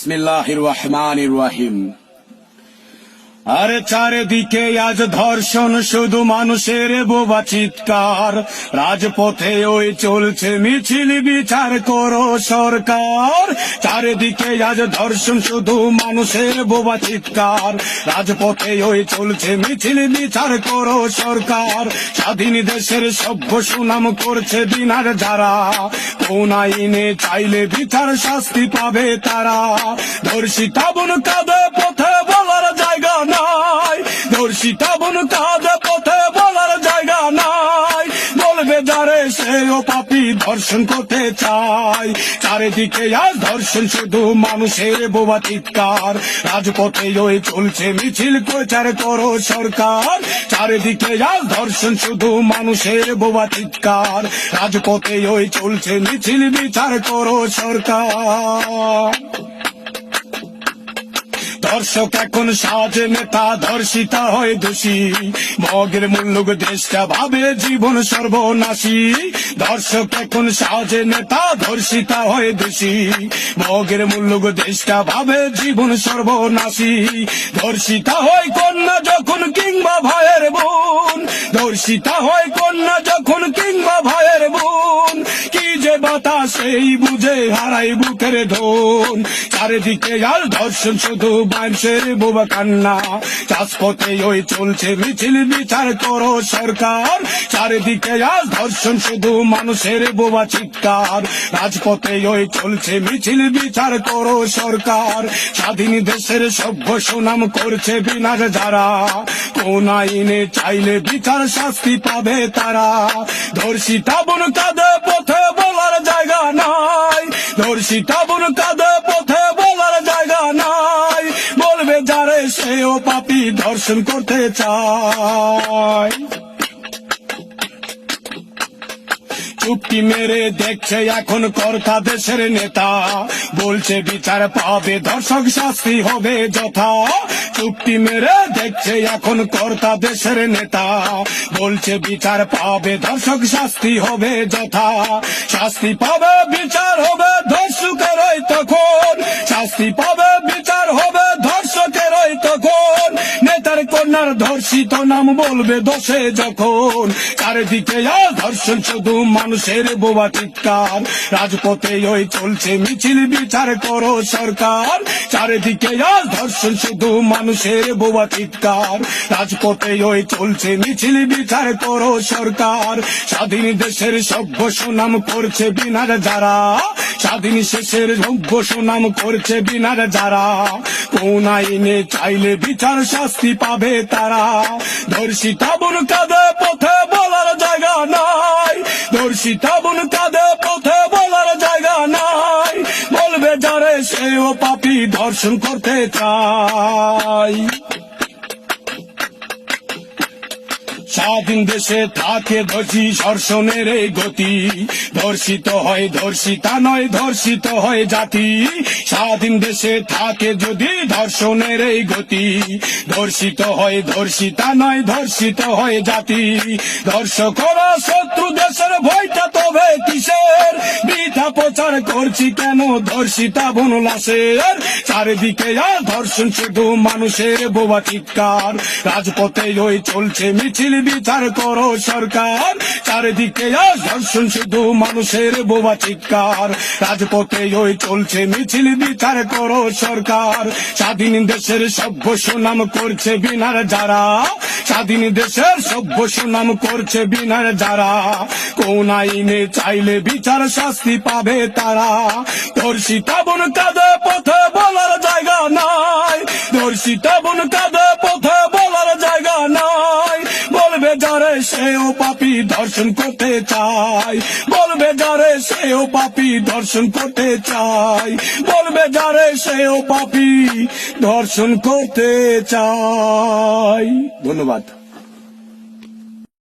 বিসমিল্লাহির রহমানির রহিম। আরে চারিদিকে আজ ধর্ষণ, শুধু মানুষের বোবা চিৎকার। রাজপথে ওই চলছে মিছিল, বিচার করো সরকার। চারিদিকে আজ ধর্ষণ, শুধু মানুষের বোবা চিৎকার। রাজপথে ওই চলছে মিছিল, বিচার করো সরকার। স্বাধীন দেশের সভ্য সুনাম করছে দিনার যারা, কোন আইনে চাইলে বিচার শাস্তি পাবে তারা। ধর্ষিতা বোন কাঁদে পথে বলার জায়গা নাই, ধর্ষিতা বোন কাঁদে পথে বলার জায়গা নাই। বলবে যারে সেও পাপী, ধর্ষণ করতে চায়। চারিদিকে আজ ধর্ষণ, শুধু মানুষের বোবা চিৎকার। রাজপথে ওই চলছে মিছিল, প্রচার করো সরকার। চারিদিকে আজ ধর্ষণ, শুধু মানুষের বোবা চিৎকার। রাজপথে ওই চলছে মিছিল, বিচার করো সরকার। ধর্ষক এখন সাজে নেতা, ধর্ষিতা হয় দোষী। মগের মূল্যক দেশটা ভাবে জীবন সর্বনাশী। ধর্ষক এখন সাজে নেতা, ধর্ষিতা হয় দোষী। মগের মূল্যক দেশটা ভাবে জীবন সর্বনাশী। ধর্ষিতা হয় কন্যা যখন কিংবা ভাইয়ের বোন, ধর্ষিতা হয় কন্যা যখন কিংবা ভাইয়ের বোন। কি যে বাতাস সেই বুঝে হারাই বুকের ধন। চারিদিকে আর ধর্ষণ, শুধু মানুষের বোবা কান্না। রাজপথে ওই চলছে মিছিল, বিচার করো সরকার। চারিদিকে আজ ধর্ষণ, শুধু মানুষের বোবা চিৎকার। রাজপথে ওই চলছে মিছিল, বিচার করো সরকার। স্বাধীন দেশের সভ্য সুনাম করছে বিনাশ যারা, কোন আইনে চাইলে বিচার শাস্তি পাবে তারা। ধর্ষিতা বোন কাঁদে পথে বলার জায়গা নাই, ধর্ষিতা বোন কাঁদে পথে বলার জায়গা নাই। বলবে যারে সেও পাপী, ধর্ষণ করতে চায়। চুপটি মেরে দেখছে এখন কর্তা দেশের নেতা, বলছে বিচার পাবে ধর্ষক, শাস্তি হবে যথা। চুপটি মেরে দেখছে এখন কর্তা দেশের নেতা, বলছে বিচার পাবে ধর্ষক, শাস্তি হবে যথা। শাস্তি পাবে বিচার হবে ধর্ষকেরই তখন, শাস্তি পাবে বিচার হবে ধর্ষকেরই তখন। নেতার কন্যার ধর্ষিত নাম বলবে দোষে যখন। চারিদিকে আজ ধর্ষণ, শুধু মানুষের বোবা চিৎকার। রাজপথে ওই চলছে মিছিল, বিচার করো সরকার। চারিদিকে আজ ধর্ষণ, শুধু মানুষের বোবা চিৎকার। রাজপথে ওই চলছে মিছিল, বিচার করো সরকার। স্বাধীন দেশের সভ্য সুনাম করছে বিনার যারা, স্বাধীন শেষের সভ্য সুনাম করছে বিনার যারা। কোন আইনে চাইলে বিচার শাস্তি পাবে তারা। ধর্ষিতা বোন কাঁদে পথে বলার জায়গা নাই, ধর্ষিতা বোন কাঁদে পথে বলার জায়গা নাই। বলবে যারে সেও পাপী, ধর্ষণ করতে চায়। স্বাধীন দেশে থাকে ধর্ষী, ধর্ষণের এই গতি। ধর্ষিত হয় ধর্ষিতা নয়, ধর্ষিত হয় জাতি। স্বাধীন দেশে থাকে যদি ধর্ষণের এই গতি। ধর্ষিত হয় ধর্ষিতা নয়, ধর্ষিত হয় জাতি। ধর্ষকরা শত্রু দেশের, ভয়টা তবে কিসের? বৃথা প্রচার করছি কেন ধর্ষিতা বোন লাশের। চারিদিকে আর ধর্ষণ, শুধু মানুষের বোবা চিৎকার। রাজপথে ওই চলছে মিছিল, বিচার করো সরকার। চারিদিকে আজ ধর্ষণ, শুধু মানুষের বোবা চিৎকার। রাজপথে ওই চলছে মিছিল, বিচার করো সরকার। স্বাধীন দেশের সভ্য সুনাম করছে বিনার যারা, স্বাধীন দেশের সভ্য সুনাম করছে বিনার যারা। কোন আইনে চাইলে বিচার শাস্তি পাবে তারা। ধর্ষিতা বোন কাঁদে পথে বলার জায়গা নাই, ধর্ষিতা বোন কাঁদে পথে বলার জায়গা নাই। বলবে যারে সেও পাপী, ধর্ষণ করতে চায়। বলবে যারে সেও পাপী, ধর্ষণ করতে চায়। বলবে যারে সেও পাপী, ধর্ষণ করতে চায়। ধন্যবাদ।